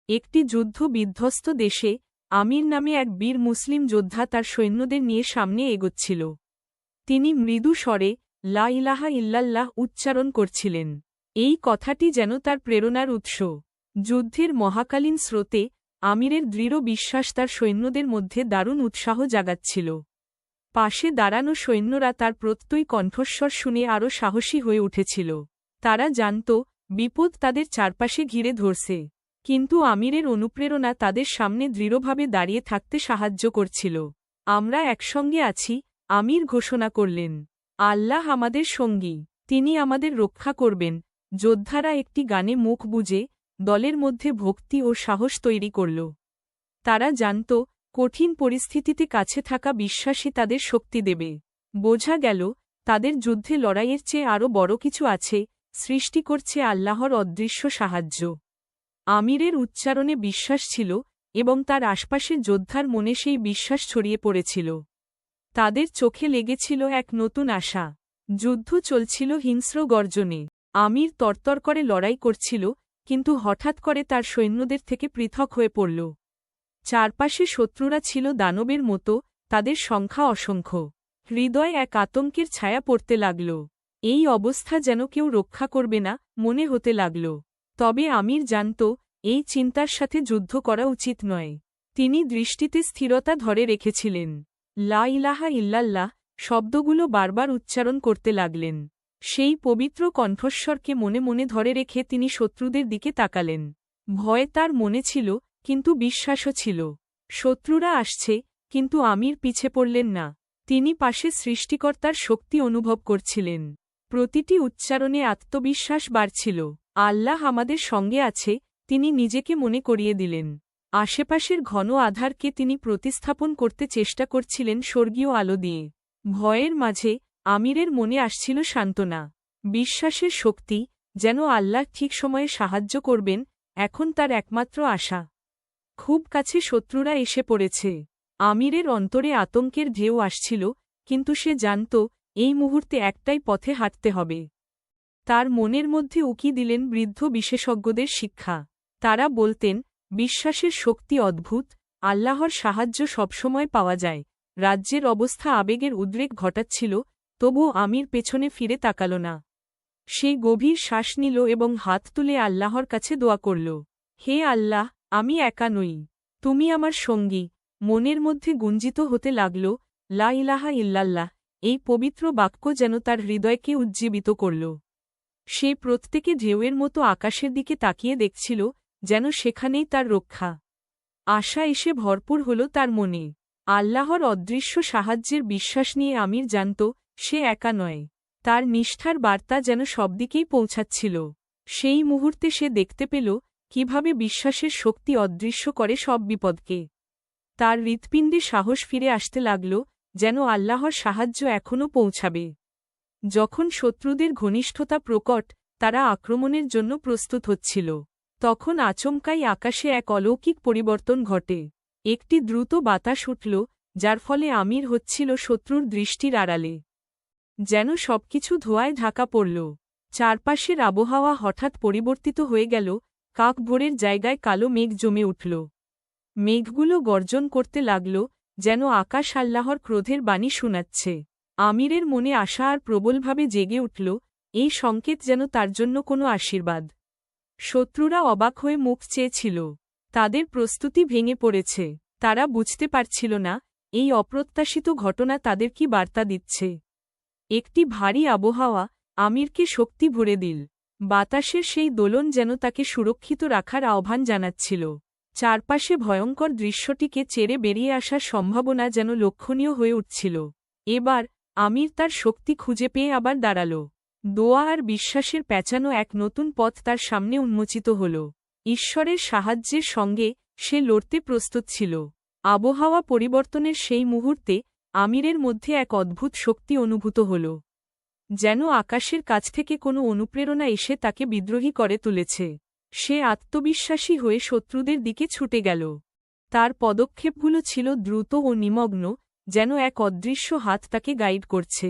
একটি যুদ্ধ বিধ্বস্ত দেশে আমির নামে এক বীর মুসলিম যোদ্ধা তার সৈন্যদের নিয়ে সামনে এগোচ্ছিল। তিনি মৃদু স্বরে লা ইলাহা ইল্লাল্লাহ উচ্চারণ করছিলেন। এই কথাটি যেন তার প্রেরণার উৎস। যুদ্ধের মহাকালীন স্রোতে আমিরের দৃঢ় বিশ্বাস তার সৈন্যদের মধ্যে দারুণ উৎসাহ জাগাচ্ছিল। পাশে দাঁড়ানো সৈন্যরা তার প্রত্যয়ী কণ্ঠস্বর শুনে আরও সাহসী হয়ে উঠেছিল। তারা জানত বিপদ তাদের চারপাশে ঘিরে ধরছে, কিন্তু আমিরের অনুপ্রেরণা তাদের সামনে দৃঢ়ভাবে দাঁড়িয়ে থাকতে সাহায্য করছিল। আমরা একসঙ্গে আছি, আমির ঘোষণা করলেন। আল্লাহ আমাদের সঙ্গী, তিনি আমাদের রক্ষা করবেন। যোদ্ধারা একটি গানে মুখ বুজে দলের মধ্যে ভক্তি ও সাহস তৈরি করল। তারা জানত কঠিন পরিস্থিতিতে কাছে থাকা বিশ্বাসই তাদের শক্তি দেবে। বোঝা গেল তাদের যুদ্ধে লড়াইয়ের চেয়ে আরও বড় কিছু আছে, সৃষ্টি করছে আল্লাহর অদৃশ্য সাহায্য। আমিরের উচ্চারণে বিশ্বাস ছিল এবং তার আশপাশের যোদ্ধার মনে সেই বিশ্বাস ছড়িয়ে পড়েছিল। তাদের চোখে লেগেছিল এক নতুন আশা। যুদ্ধ চলছিল হিংস্র গর্জনে। আমির তরতর করে লড়াই করছিল, কিন্তু হঠাৎ করে তার সৈন্যদের থেকে পৃথক হয়ে পড়ল। চারপাশে শত্রুরা ছিল দানবের মতো, তাদের সংখ্যা অসংখ্য। হৃদয়ে এক আতঙ্কের ছায়া পড়তে লাগল। এই অবস্থা যেন কেউ রক্ষা করবে না মনে হতে লাগল। তবে আমির জানত এই চিন্তার সাথে যুদ্ধ করা উচিত নয়। তিনি দৃষ্টিতে স্থিরতা ধরে রেখেছিলেন। লা ইলাহা ইল্লাল্লাহ শব্দগুলো বারবার উচ্চারণ করতে লাগলেন। সেই পবিত্র কণ্ঠস্বরকে মনে মনে ধরে রেখে তিনি শত্রুদের দিকে তাকালেন। ভয় তার মনে ছিল, কিন্তু বিশ্বাসও ছিল। শত্রুরা আসছে, কিন্তু আমির পিছে পড়লেন না। তিনি পাশে সৃষ্টিকর্তার শক্তি অনুভব করছিলেন। প্রতিটি উচ্চারণে আত্মবিশ্বাস বাড়ছিল। আল্লাহ আমাদের সঙ্গে আছে, তিনি নিজেকে মনে করিয়ে দিলেন। আশেপাশের ঘন আধারকে তিনি প্রতিস্থাপন করতে চেষ্টা করছিলেন স্বর্গীয় আলো দিয়ে। ভয়ের মাঝে আমিরের মনে আসছিল সান্ত্বনা। বিশ্বাসের শক্তি, যেন আল্লাহ ঠিক সময়ে সাহায্য করবেন, এখন তার একমাত্র আশা। খুব কাছে শত্রুরা এসে পড়েছে। আমিরের অন্তরে আতঙ্কের ঢেউ আসছিল, কিন্তু সে জানত এই মুহূর্তে একটাই পথে হাঁটতে হবে। তার মনের মধ্যে উকি দিলেন বৃদ্ধ বিশেষজ্ঞদের শিক্ষা। তারা বলতেন বিশ্বাসের শক্তি অদ্ভুত, আল্লাহর সাহায্য সবসময় পাওয়া যায়। রাজ্যের অবস্থা আবেগের উদ্রেক ঘটাচ্ছিল, তবুও আমির পেছনে ফিরে তাকাল না। সে গভীর শ্বাস নিল এবং হাত তুলে আল্লাহর কাছে দোয়া করল। হে আল্লাহ, আমি একা নই, তুমি আমার সঙ্গী। মনের মধ্যে গুঞ্জিত হতে লাগল লা ইলাহা ইল্লাল্লাহ। এই পবিত্র বাক্য যেন তার হৃদয়কে উজ্জীবিত করল। সে প্রত্যেকে ঢেউয়ের মতো আকাশের দিকে তাকিয়ে দেখছিল, যেন সেখানেই তার রক্ষা। আশা এসে ভরপুর হল তার মনে। আল্লাহর অদৃশ্য সাহায্যের বিশ্বাস নিয়ে আমির জানত সে একা নয়। তার নিষ্ঠার বার্তা যেন সবদিকেই পৌঁছাচ্ছিল। সেই মুহূর্তে সে দেখতে পেল কিভাবে বিশ্বাসের শক্তি অদৃশ্য করে সব বিপদকে। তার হৃৎপিণ্ডে সাহস ফিরে আসতে লাগল, যেন আল্লাহর সাহায্য এখনও পৌঁছাবে। যখন শত্রুদের ঘনিষ্ঠতা প্রকট, তারা আক্রমণের জন্য প্রস্তুত হচ্ছিল, তখন আচমকাই আকাশে এক অলৌকিক পরিবর্তন ঘটে। একটি দ্রুত বাতাস উঠল, যার ফলে আমির হচ্ছিল শত্রুর দৃষ্টির আড়ালে। যেন সবকিছু ধোঁয়ায় ঢাকা পড়ল। চারপাশের আবহাওয়া হঠাৎ পরিবর্তিত হয়ে গেল, কাকভোরের জায়গায় কালো মেঘ জমে উঠল। মেঘগুলো গর্জন করতে লাগল, যেন আকাশ আল্লাহর ক্রোধের বাণী শোনাচ্ছে। আমিরের মনে আশা আর প্রবলভাবে জেগে উঠল, এই সংকেত যেন তার জন্য কোনো আশীর্বাদ। শত্রুরা অবাক হয়ে মুখ চেয়েছিল। তাদের প্রস্তুতি ভেঙে পড়েছে। তারা বুঝতে পারছিল না এই অপ্রত্যাশিত ঘটনা তাদের কি বার্তা দিচ্ছে। একটি ভারী আবহাওয়া আমিরকে শক্তি ভরে দিল। বাতাসের সেই দোলন যেন তাকে সুরক্ষিত রাখার আহ্বান জানাচ্ছিল। চারপাশে ভয়ঙ্কর দৃশ্যটিকে চেরে বেরিয়ে আসার সম্ভাবনা যেন লক্ষণীয় হয়ে উঠছিল। এবার আমির তার শক্তি খুঁজে পেয়ে আবার দাঁড়াল। দোয়া আর বিশ্বাসের প্যাঁচানো এক নতুন পথ তার সামনে উন্মোচিত হল। ঈশ্বরের সাহায্যের সঙ্গে সে লড়তে প্রস্তুত ছিল। আবহাওয়া পরিবর্তনের সেই মুহূর্তে আমিরের মধ্যে এক অদ্ভুত শক্তি অনুভূত হল। যেন আকাশের কাছ থেকে কোনো অনুপ্রেরণা এসে তাকে বিদ্রোহী করে তুলেছে। সে আত্মবিশ্বাসী হয়ে শত্রুদের দিকে ছুটে গেল। তার পদক্ষেপগুলো ছিল দ্রুত ও নিমগ্ন, যেন এক অদৃশ্য হাত তাকে গাইড করছে।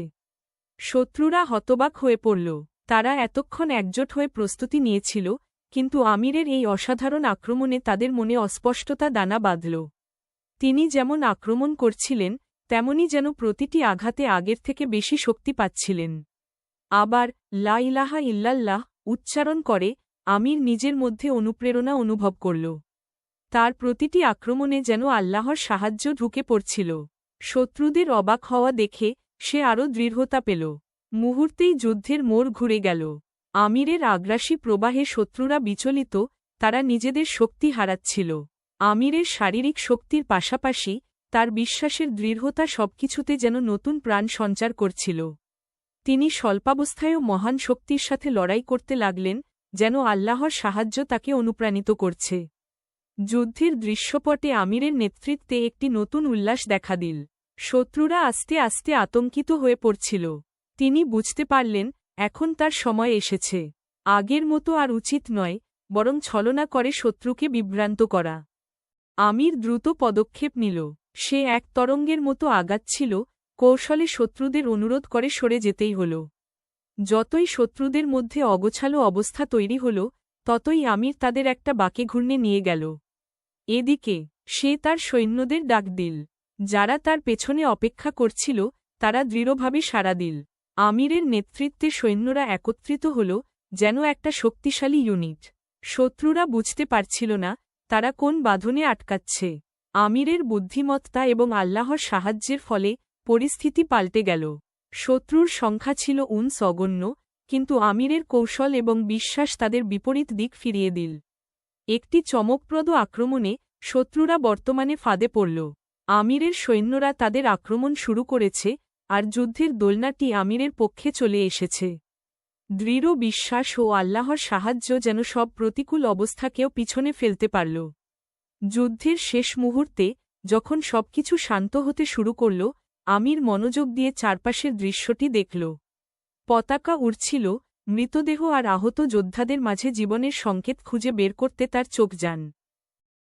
শত্রুরা হতবাক হয়ে পড়ল। তারা এতক্ষণ একজোট হয়ে প্রস্তুতি নিয়েছিল, কিন্তু আমিরের এই অসাধারণ আক্রমণে তাদের মনে অস্পষ্টতা দানা বাঁধল। তিনি যেমন আক্রমণ করছিলেন তেমনি যেন প্রতিটি আঘাতে আগের থেকে বেশি শক্তি পাচ্ছিলেন। আবার লা ইলাহা ইল্লাল্লাহ উচ্চারণ করে আমির নিজের মধ্যে অনুপ্রেরণা অনুভব করল। তার প্রতিটি আক্রমণে যেন আল্লাহর সাহায্য ঢুকে পড়ছিল। শত্রুদের অবাক হওয়া দেখে সে আরও দৃঢ়তা পেল। মুহূর্তেই যুদ্ধের মোড় ঘুরে গেল। আমিরের আগ্রাসী প্রবাহে শত্রুরা বিচলিত, তারা নিজেদের শক্তি হারাচ্ছিল। আমিরের শারীরিক শক্তির পাশাপাশি তার বিশ্বাসের দৃঢ়তা সবকিছুতে যেন নতুন প্রাণ সঞ্চার করছিল। তিনি স্বল্পাবস্থায়ও মহান শক্তির সাথে লড়াই করতে লাগলেন, যেন আল্লাহর সাহায্য তাকে অনুপ্রাণিত করছে। যুদ্ধের দৃশ্যপটে আমিরের নেতৃত্বে একটি নতুন উল্লাস দেখা দিল। শত্রুরা আস্তে আস্তে আতঙ্কিত হয়ে পড়ছিল। তিনি বুঝতে পারলেন এখন তার সময় এসেছে। আগের মতো আর উচিত নয়, বরং ছলনা করে শত্রুকে বিভ্রান্ত করা। আমির দ্রুত পদক্ষেপ নিল। সে এক তরঙ্গের মতো আগাচ্ছিল, কৌশলে শত্রুদের অনুরোধ করে সরে যেতেই হল। যতই শত্রুদের মধ্যে অগোছালো অবস্থা তৈরি হল, ততই আমির তাদের একটা বাঁকে ঘূর্ণে নিয়ে গেল। এদিকে সে তার সৈন্যদের ডাক দিল। যারা তার পেছনে অপেক্ষা করছিল তারা দৃঢ়ভাবে সাড়া দিল। আমিরের নেতৃত্বে সৈন্যরা একত্রিত হল, যেন একটা শক্তিশালী ইউনিট। শত্রুরা বুঝতে পারছিল না তারা কোন বাঁধনে আটকাচ্ছে। আমিরের বুদ্ধিমত্তা এবং আল্লাহর সাহায্যের ফলে পরিস্থিতি পাল্টে গেল। শত্রুর সংখ্যা ছিল অগণ্য, কিন্তু আমিরের কৌশল এবং বিশ্বাস তাদের বিপরীত দিক ফিরিয়ে দিল। একটি চমকপ্রদ আক্রমণে শত্রুরা বর্তমানে ফাঁদে পড়ল। আমিরের সৈন্যরা তাদের আক্রমণ শুরু করেছে, আর যুদ্ধের দোলনাটি আমিরের পক্ষে চলে এসেছে। দৃঢ় বিশ্বাস ও আল্লাহর সাহায্য যেন সব প্রতিকূল অবস্থাকেও পিছনে ফেলতে পারল। যুদ্ধের শেষ মুহূর্তে যখন সবকিছু শান্ত হতে শুরু করল, আমির মনোযোগ দিয়ে চারপাশের দৃশ্যটি দেখল। পতাকা উড়ছিল, মৃতদেহ আর আহত যোদ্ধাদের মাঝে জীবনের সংকেত খুঁজে বের করতে তার চোখ যান।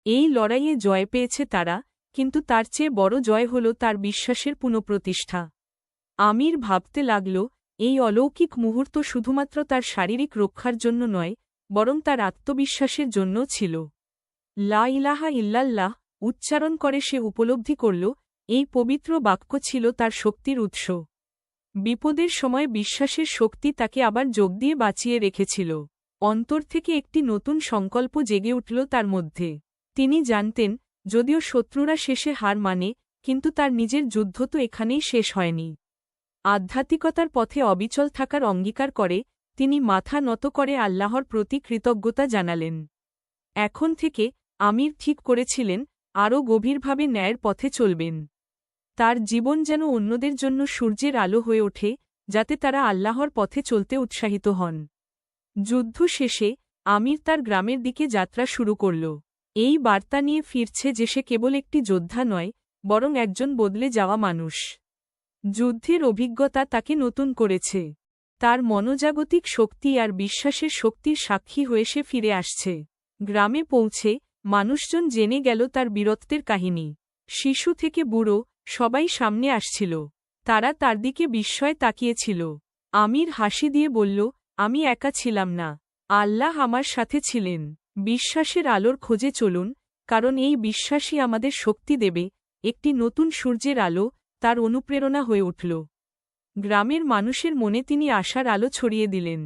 এই লড়াইয়ে জয় পেয়েছে তারা, কিন্তু তার চেয়ে বড় জয় হল তার বিশ্বাসের পুনঃপ্রতিষ্ঠা। আমির ভাবতে লাগল এই অলৌকিক মুহূর্ত শুধুমাত্র তার শারীরিক রক্ষার জন্য নয়, বরং তার আত্মবিশ্বাসের জন্যও ছিল। লা ইলাহা ইল্লাল্লাহ উচ্চারণ করে সে উপলব্ধি করল এই পবিত্র বাক্য ছিল তার শক্তির উৎস। বিপদের সময় বিশ্বাসের শক্তি তাকে আবার যোগ দিয়ে বাঁচিয়ে রেখেছিল। অন্তর থেকে একটি নতুন সংকল্প জেগে উঠল তার মধ্যে। তিনি জানতেন যদিও শত্রুরা শেষে হার মানে, কিন্তু তার নিজের যুদ্ধ তো এখানেই শেষ হয়নি। আধ্যাত্মিকতার পথে অবিচল থাকার অঙ্গীকার করে তিনি মাথা নত করে আল্লাহর প্রতি কৃতজ্ঞতা জানালেন। এখন থেকে আমির ঠিক করেছিলেন আরও গভীরভাবে ন্যায়ের পথে চলবেন। তার জীবন যেন অন্যদের জন্য সূর্যের আলো হয়ে ওঠে, যাতে তারা আল্লাহর পথে চলতে উৎসাহিত হন। যুদ্ধ শেষে আমির তার গ্রামের দিকে যাত্রা শুরু করল। এই বার্তা নিয়ে ফিরছে যে সে কেবল একটি যোদ্ধা নয়, বরং একজন বদলে যাওয়া মানুষ। যুদ্ধের অভিজ্ঞতা তাকে নতুন করেছে। তার মনোজাগতিক শক্তি আর বিশ্বাসের শক্তির সাক্ষী হয়ে সে ফিরে আসছে। গ্রামে পৌঁছে মানুষজন জেনে গেল তার বীরত্বের কাহিনী। শিশু থেকে বুড়ো সবাই সামনে আসছিল। তারা তার দিকে বিস্ময়ে তাকিয়েছিল। আমির হাসি দিয়ে বলল, আমি একা ছিলাম না, আল্লাহ আমার সাথে ছিলেন। বিশ্বাসের আলোর খোঁজে চলুন, কারণ এই বিশ্বাসই আমাদের শক্তি দেবে। একটি নতুন সূর্যের আলো তার অনুপ্রেরণা হয়ে উঠল। গ্রামের মানুষের মনে তিনি আশার আলো ছড়িয়ে দিলেন।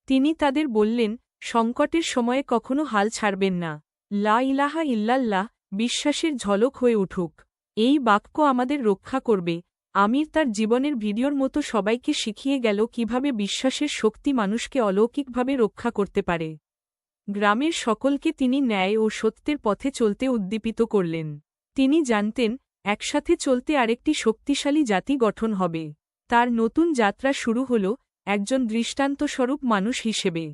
তিনি তাদের বললেন, সংকটের সময়ে কখনো হাল ছাড়বেন না। লা ইলাহা ইল্লাল্লাহ বিশ্বাসের ঝলক হয়ে উঠুক। এই বাক্য আমাদের রক্ষা করবে। আমির তার জীবনের ভিডিওর মতো সবাইকে শিখিয়ে গেল কিভাবে বিশ্বাসের শক্তি মানুষকে অলৌকিকভাবে রক্ষা করতে পারে। গ্রামের সকলকে তিনি ন্যায় ও সত্যের পথে চলতে উদ্দীপিত করলেন। তিনি জানতেন একসাথে চলতে আরেকটি শক্তিশালী জাতি গঠন হবে। তার নতুন যাত্রা শুরু হল একজন দৃষ্টান্তস্বরূপ মানুষ হিসেবে।